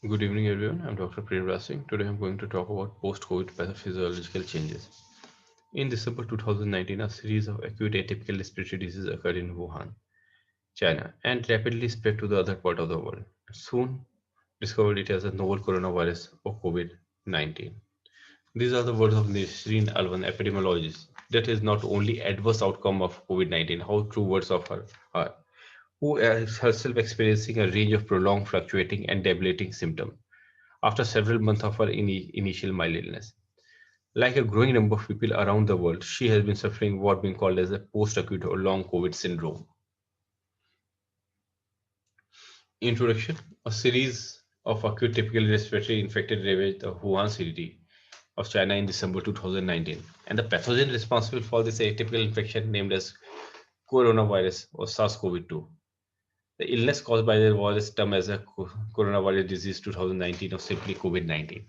Good evening, everyone. I'm Dr. Prem Raj. Today I'm going to talk about post-COVID pathophysiological changes. In December 2019, a series of acute atypical respiratory diseases occurred in Wuhan, China, and rapidly spread to the other part of the world. Soon discovered it as a novel coronavirus or COVID-19. These are the words of Nisreen Alwan, epidemiologist. That is not only adverse outcome of COVID-19, how true words of her are, who is herself experiencing a range of prolonged, fluctuating, and debilitating symptoms after several months of her initial mild illness. Like a growing number of people around the world, she has been suffering what being called as a post-acute or long COVID syndrome. Introduction: a series of acute typical respiratory infected ravaged the Wuhan city of China in December 2019, and the pathogen responsible for this atypical infection named as coronavirus or SARS-CoV-2. The illness caused by the virus termed as a coronavirus disease 2019 or simply COVID-19,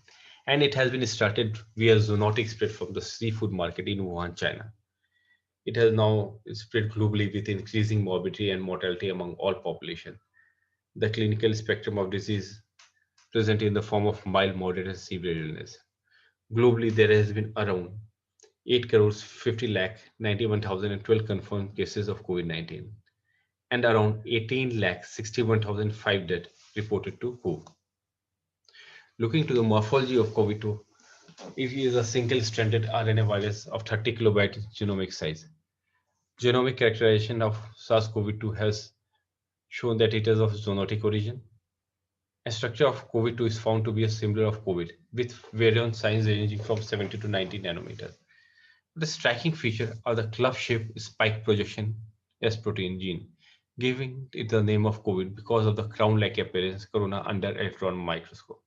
and it has been started via zoonotic spread from the seafood market in Wuhan, China. It has now spread globally with increasing morbidity and mortality among all population. The clinical spectrum of disease present in the form of mild, moderate, and severe illness. Globally, there has been around 8 crores 50 lakh 91,012 confirmed cases of COVID-19 and around 18 lakh 61,005 deaths reported to WHO. Looking to the morphology of COVID-2, it is a single-stranded RNA virus of 30 kilobyte genomic size. Genomic characterization of SARS-CoV-2 has shown that it is of zoonotic origin. A structure of COVID-2 is found to be a similar of COVID, with variant signs ranging from 70 to 90 nanometers. The striking feature are the club-shaped spike projection S protein gene, giving it the name of COVID because of the crown-like appearance corona under electron microscope.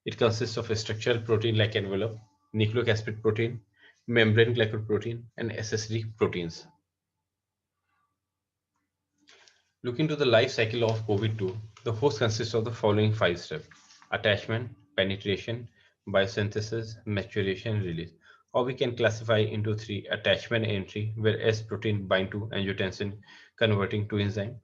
It consists of a structural protein-like envelope, nucleic acid protein, membrane glycoprotein, and accessory proteins. Looking to the life cycle of COVID-2, the host consists of the following five steps: attachment, penetration, biosynthesis, maturation, release. Or we can classify into three: attachment entry, where S protein bind to angiotensin converting to enzyme;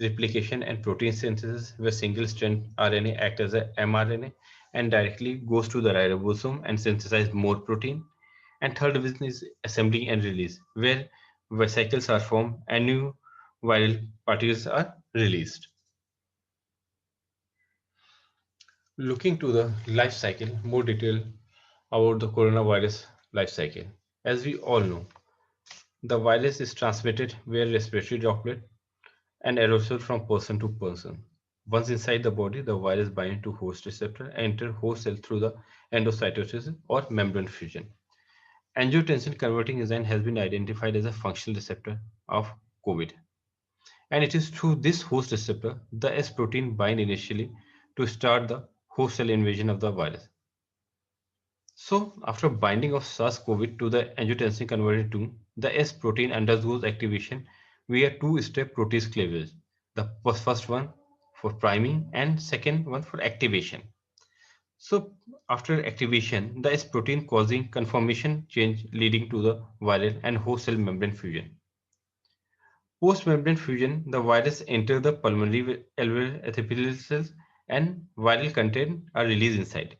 replication and protein synthesis, where single strand RNA act as a mRNA and directly goes to the ribosome and synthesize more protein; and third division is assembly and release, where vesicles are formed and new viral particles are released. Looking to the life cycle, more detail about the coronavirus life cycle. As we all know, the virus is transmitted via respiratory droplet and aerosol from person to person. Once inside the body, the virus binds to host receptor and enter host cell through the endocytosis or membrane fusion. Angiotensin converting enzyme has been identified as a functional receptor of COVID. And it is through this host receptor the S protein bind initially to start the host cell invasion of the virus. So, after binding of SARS-CoV to the angiotensin converted 2, the S protein undergoes activation via two-step protease cleavage. The first one for priming and second one for activation. So, after activation, the S protein causing conformation change leading to the viral and host cell membrane fusion. Post-membrane fusion, the virus enter the pulmonary alveolar epithelial cells and viral content are released inside.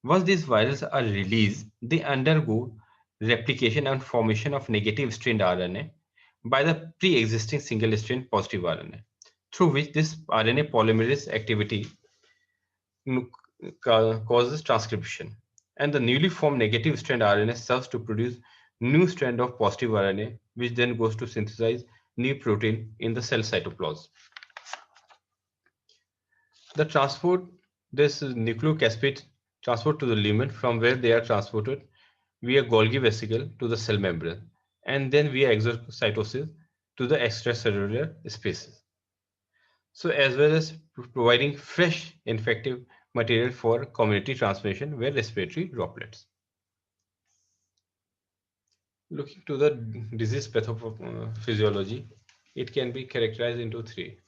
Once these virals are released, they undergo replication and formation of negative strand RNA by the pre-existing single-strand positive RNA, through which this RNA polymerase activity causes transcription. And the newly formed negative strand RNA serves to produce new strand of positive RNA, which then goes to synthesize new protein in the cell cytoplasm. The transport, this nucleic acid transport to the lumen, from where they are transported via Golgi vesicle to the cell membrane, and then via exocytosis to the extracellular spaces. So as well as providing fresh infective material for community transmission via respiratory droplets. Looking to the disease pathophysiology, it can be characterized into three: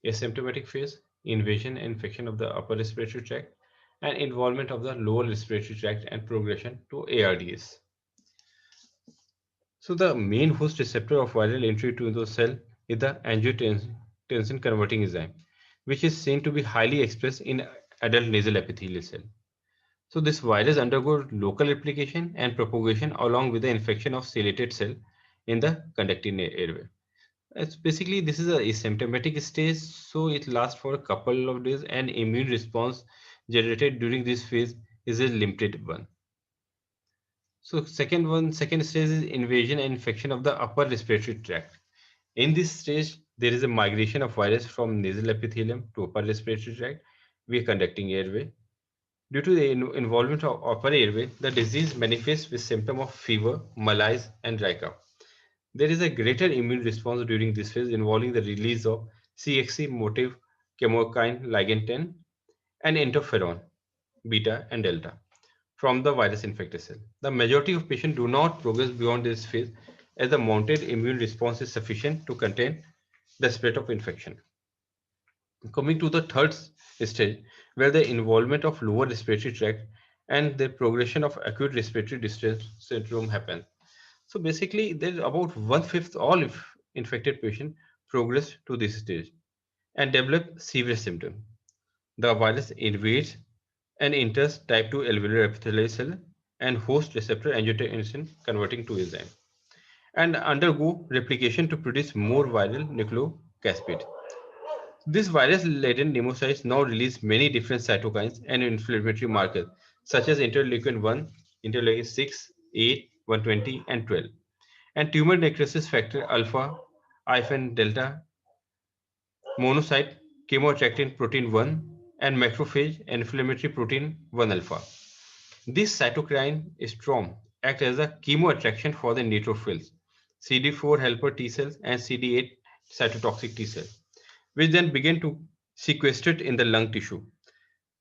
asymptomatic phase, invasion and infection of the upper respiratory tract, and involvement of the lower respiratory tract and progression to ARDS. So the main host receptor of viral entry to the cell is the angiotensin converting enzyme, which is seen to be highly expressed in adult nasal epithelial cell. So this virus undergoes local replication and propagation along with the infection of ciliated cell in the conducting airway. It's basically this is a asymptomatic stage, so it lasts for a couple of days, and immune response generated during this phase is a limited one. So second stage is invasion and infection of the upper respiratory tract. In this stage, there is a migration of virus from nasal epithelium to upper respiratory tract via conducting airway. Due to the involvement of upper airway, the disease manifests with symptom of fever, malaise, and dry cough. There is a greater immune response during this phase involving the release of CXC motive chemokine ligand 10 and interferon beta and delta from the virus infected cell. The majority of patients do not progress beyond this phase as the mounted immune response is sufficient to contain the spread of infection. Coming to the third stage, where the involvement of lower respiratory tract and the progression of acute respiratory distress syndrome happens. So basically, there's about one-fifth all infected patients progress to this stage and develop severe symptoms. The virus invades and enters type 2 alveolar epithelial cell and host receptor angiotensin converting to enzyme and undergo replication to produce more viral nucleocapsid. This virus-laden pneumocytes now release many different cytokines and inflammatory markers such as interleukin 1, interleukin 6, 8, 120, and 12, and tumor necrosis factor alpha, IFN delta, monocyte, chemoattractant protein 1, and macrophage inflammatory protein 1 alpha. This cytokine storm act as a chemoattraction for the neutrophils, CD4 helper T cells, and CD8 cytotoxic T cells, which then begin to sequester in the lung tissue.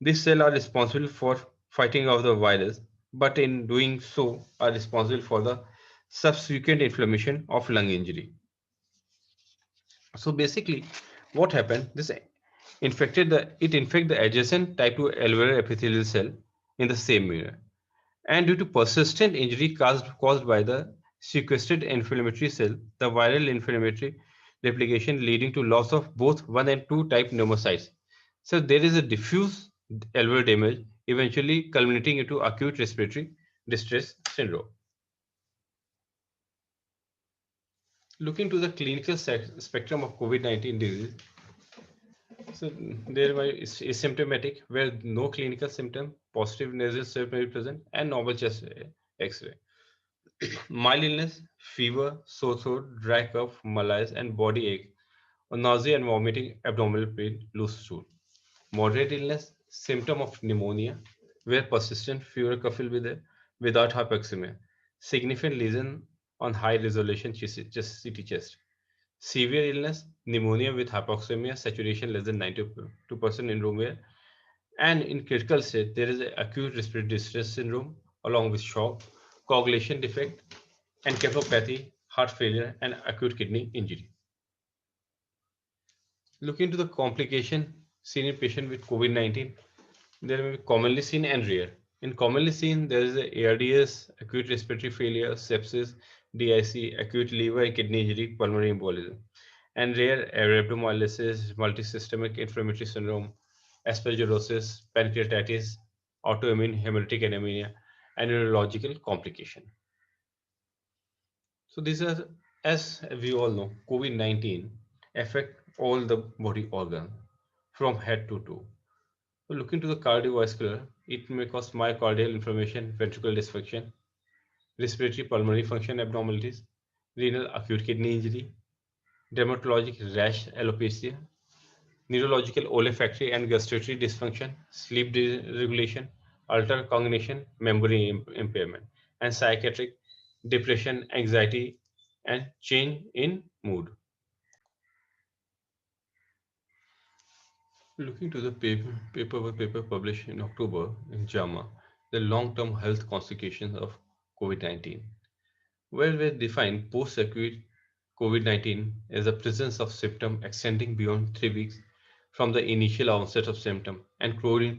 These cells are responsible for fighting off the virus, but in doing so are responsible for the subsequent inflammation of lung injury. So basically, what happened? This infect the adjacent type 2 alveolar epithelial cell in the same manner. And due to persistent injury caused by the sequestered inflammatory cell, the viral inflammatory replication leading to loss of both 1 and 2 type pneumocytes. So there is a diffuse alveolar damage, eventually culminating into acute respiratory distress syndrome. Looking to the clinical spectrum of COVID-19 disease, so there is asymptomatic where no clinical symptom, positive nasal swab may be present, and normal chest X-ray. Mild illness, fever, sore throat, dry cough, malaise, and body ache, or nausea and vomiting, abdominal pain, loose stool. Moderate illness, symptom of pneumonia, where persistent fever cough will be there without hypoxemia. Significant lesion on high resolution CT chest. Severe illness, pneumonia with hypoxemia, saturation less than 92% in room air. And in critical state, there is acute respiratory distress syndrome along with shock, coagulation defect, encephalopathy, heart failure, and acute kidney injury. Looking to the complication seen in patient with COVID-19, they may be commonly seen and rare. In commonly seen, there is a ARDS, acute respiratory failure, sepsis, DIC, acute liver and kidney injury, pulmonary embolism, and rare rhabdomyolysis, multisystemic inflammatory syndrome, aspergillosis, pancreatitis, autoimmune hemolytic anemia, and neurological complication. So these are, as we all know, COVID-19 affect all the body organ from head to toe. So looking to the cardiovascular, it may cause myocardial inflammation, ventricular dysfunction, respiratory pulmonary function abnormalities, renal acute kidney injury, dermatologic rash alopecia, neurological olfactory and gustatory dysfunction, sleep deregulation, altered cognition, memory impairment, and psychiatric depression, anxiety, and change in mood. Looking to the paper published in October in JAMA, the long-term health consequences of COVID-19, where we define post-acute COVID-19 as the presence of symptom extending beyond 3 weeks from the initial onset of symptom and chronic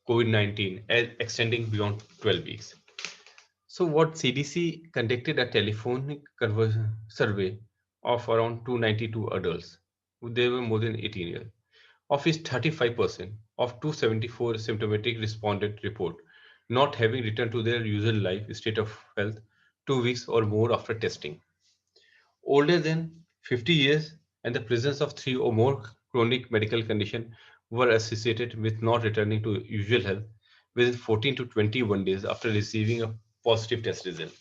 COVID-19 as extending beyond 12 weeks. So what CDC conducted a telephonic survey of around 292 adults. They were more than 18 years. Of which 35% of 274 symptomatic respondent report not having returned to their usual life state of health 2 weeks or more after testing. Older than 50 years and the presence of three or more chronic medical conditions were associated with not returning to usual health within 14 to 21 days after receiving a positive test result.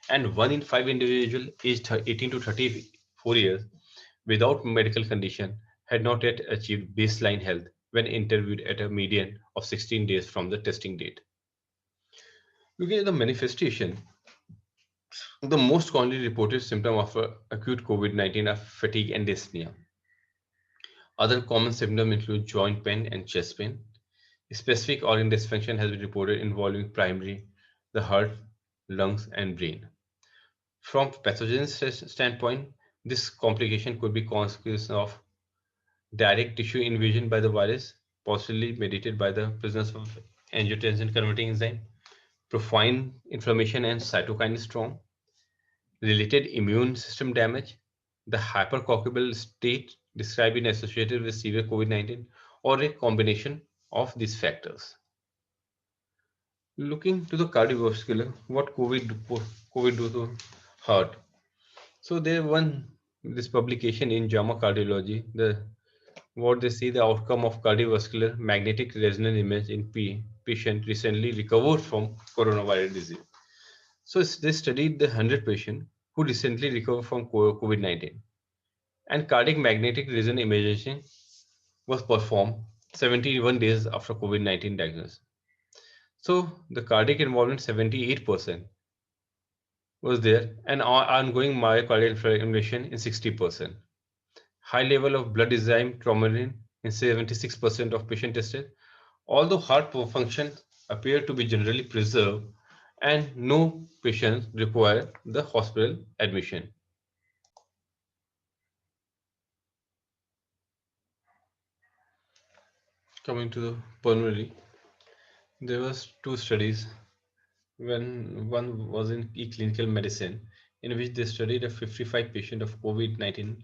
And 1 in 5 individuals aged 18 to 34 years without medical condition had not yet achieved baseline health when interviewed at a median of 16 days from the testing date. Looking at the manifestation, the most commonly reported symptom of acute COVID-19 are fatigue and dyspnea. Other common symptoms include joint pain and chest pain. Specific organ dysfunction has been reported involving primarily the heart, lungs, and brain. From pathogen standpoint, this complication could be consequence of direct tissue invasion by the virus, possibly mediated by the presence of angiotensin converting enzyme, profound inflammation and cytokine storm, related immune system damage, the hypercoagulable state described and associated with severe COVID-19, or a combination of these factors. Looking to the cardiovascular, what COVID do to heart? So there one this publication in JAMA Cardiology, the what they see the outcome of cardiovascular magnetic resonance image in patient recently recovered from coronavirus disease. So they studied the 100 patient who recently recovered from COVID-19 and cardiac magnetic resonance imaging was performed 71 days after COVID-19 diagnosis. So the cardiac involvement 78% was there and ongoing myocardial inflammation in 60%. High level of blood enzyme troponin in 76% of patient tested, although heart function appeared to be generally preserved and no patients require the hospital admission. Coming to the pulmonary, there was two studies when one was in e-clinical medicine in which they studied a 55 patient of COVID-19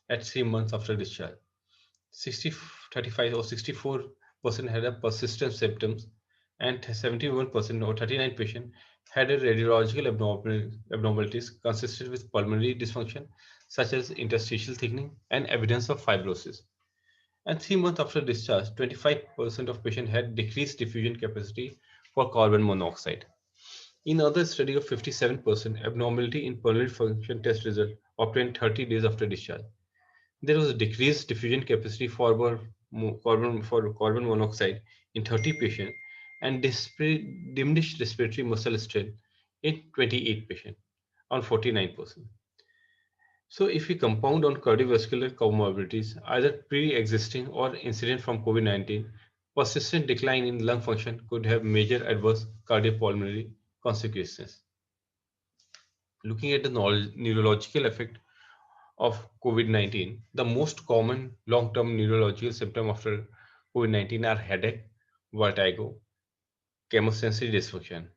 at 3 months after discharge. 60, 35 or 64% had a persistent symptoms and 71% or 39 patient had a radiological abnormalities consistent with pulmonary dysfunction such as interstitial thickening and evidence of fibrosis. And 3 months after discharge, 25% of patients had decreased diffusion capacity for carbon monoxide. In other study of 57% abnormality in pulmonary function test result obtained 30 days after discharge. There was a decreased diffusion capacity for carbon monoxide in 30 patients and diminished respiratory muscle strength in 28 patients on 49%. So if we compound on cardiovascular comorbidities, either pre-existing or incident from COVID-19, persistent decline in lung function could have major adverse cardiopulmonary consequences. Looking at the neurological effect of COVID-19, the most common long-term neurological symptom after COVID-19 are headache, vertigo, chemosensory dysfunction.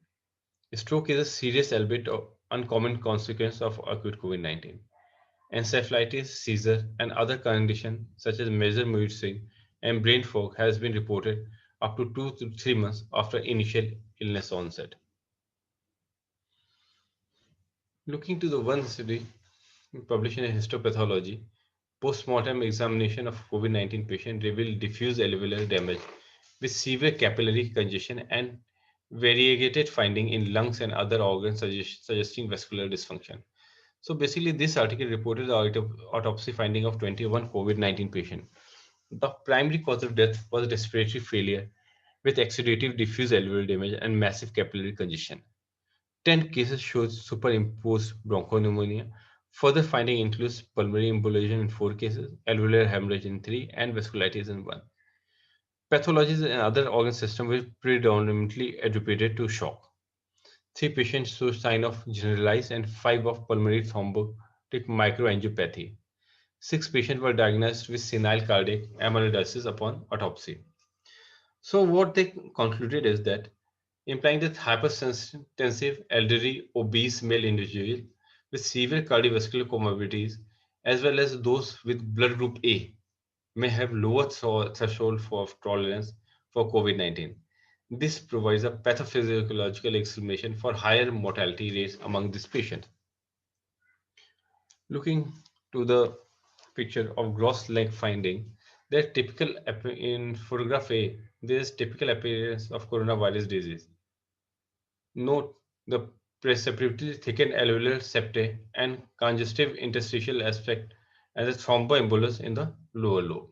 Stroke is a serious albeit uncommon consequence of acute COVID-19. Encephalitis, seizure, and other conditions such as major mood swing and brain fog has been reported up to 2 to 3 months after initial illness onset. Looking to the one study published in Histopathology, post-mortem examination of COVID-19 patient revealed diffuse alveolar damage with severe capillary congestion and variegated finding in lungs and other organs suggesting vascular dysfunction. So basically, this article reported the autopsy finding of 21 COVID-19 patients. The primary cause of death was respiratory failure with exudative diffuse alveolar damage and massive capillary congestion. 10 cases showed superimposed bronchopneumonia. Further finding includes pulmonary embolism in 4 cases, alveolar hemorrhage in 3, and vasculitis in 1. Pathologies in other organ systems were predominantly attributed to shock. 3 patients showed sign of generalized and 5 of pulmonary thrombotic microangiopathy. 6 patients were diagnosed with senile cardiac amyloidosis upon autopsy. So what they concluded is that implying that hypertensive, elderly, obese male individuals with severe cardiovascular comorbidities, as well as those with blood group A, may have lower threshold for tolerance for COVID-19. This provides a pathophysiological explanation for higher mortality rates among these patients. Looking to the picture of gross leg finding, there typical in photograph A, there is typical appearance of coronavirus disease. Note the perceptibly thickened alveolar septae and congestive interstitial aspect as a thromboembolus in the lower lobe.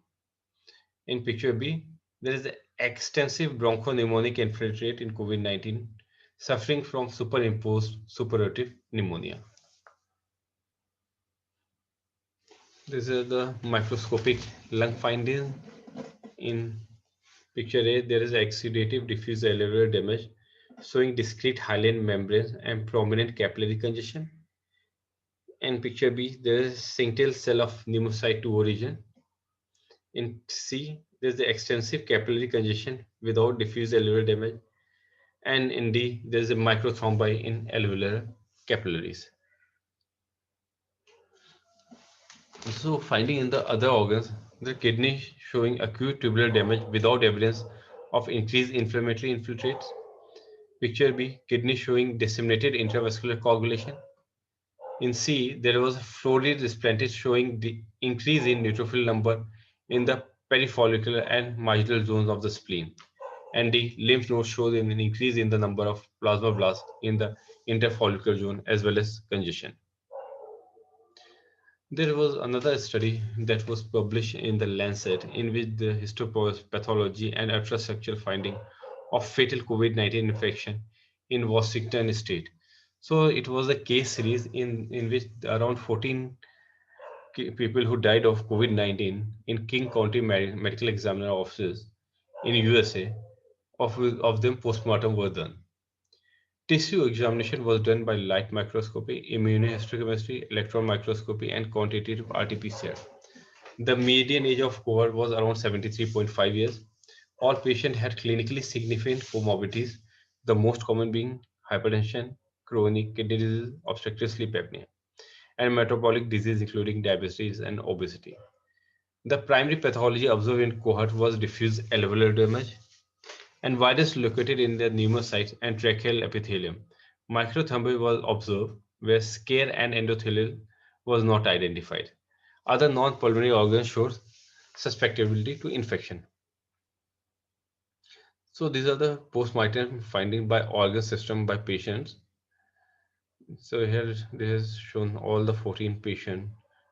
In picture B, there is the extensive bronchopneumonic infiltrate in COVID-19 suffering from superimposed suppurative pneumonia. This is the microscopic lung finding. In picture A, there is exudative diffuse alveolar damage showing discrete hyaline membranes and prominent capillary congestion. In picture B, there is cinctal cell of pneumocyte 2 origin. In C, there is the extensive capillary congestion without diffuse alveolar damage. And in D, there is a microthrombi in alveolar capillaries. So finding in the other organs, the kidney showing acute tubular damage without evidence of increased inflammatory infiltrates. Picture B, kidney showing disseminated intravascular coagulation. In C, there was a florid splentis showing the increase in neutrophil number in the perifollicular and marginal zones of the spleen. And D, lymph nodes shows an increase in the number of plasmablasts in the interfollicular zone as well as congestion. There was another study that was published in the Lancet in which the histopathology and ultrastructural finding of fatal COVID-19 infection in Washington state. So it was a case series in which around 14 people who died of COVID-19 in King County Medical Examiner offices in USA, of them postmortem were done. Tissue examination was done by light microscopy, immunohistochemistry, electron microscopy, and quantitative RT-PCR. The median age of cohort was around 73.5 years. All patients had clinically significant comorbidities, the most common being hypertension, chronic kidney disease, obstructive sleep apnea, and metabolic disease including diabetes and obesity. The primary pathology observed in cohort was diffuse alveolar damage and virus located in the pneumocytes and tracheal epithelium. Microthrombi was observed where scare and endothelial was not identified. Other non-pulmonary organs showed susceptibility to infection. So these are the post-mortem findings by organ system by patients. So here this has shown all the 14 patients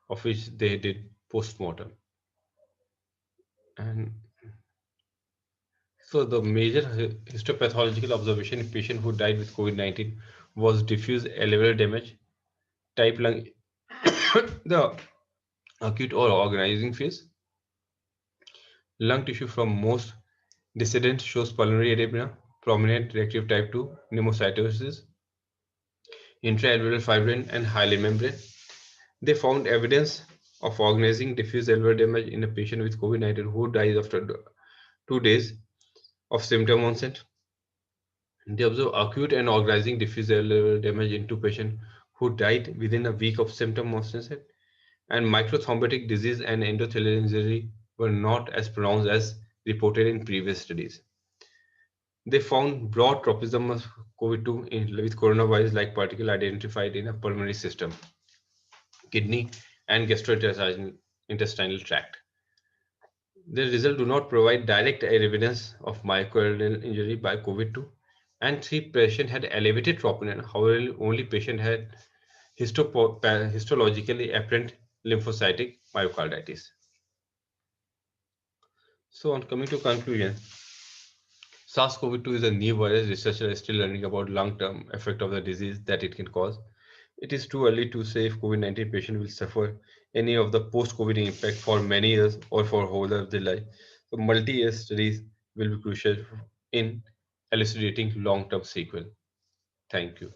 of which they did post-mortem. And so the major histopathological observation in patient who died with COVID-19 was diffuse alveolar damage, type lung, the acute or organizing phase. Lung tissue from most descendants shows pulmonary edema, prominent reactive type 2 pneumocytosis, intraalveolar fibrin, and hyaline membrane. They found evidence of organizing diffuse alveolar damage in a patient with COVID-19 who died after 2 days of symptom onset. They observed acute and organizing diffuse alveolar damage in 2 patients who died within a week of symptom onset, and microthrombotic disease and endothelial injury were not as pronounced as reported in previous studies. They found broad tropism of COVID-2 with coronavirus-like particle identified in a pulmonary system, kidney, and gastrointestinal tract. The results do not provide direct evidence of myocardial injury by COVID-2, and 3 patients had elevated troponin. However, only patient had histologically apparent lymphocytic myocarditis. So, on coming to conclusion, SARS-CoV-2 is a new virus. Researchers are still learning about long-term effect of the disease that it can cause. It is too early to say if COVID-19 patient will suffer any of the post-COVID impact for many years or for whole of their life. So multi-year studies will be crucial in elucidating long-term sequel. Thank you.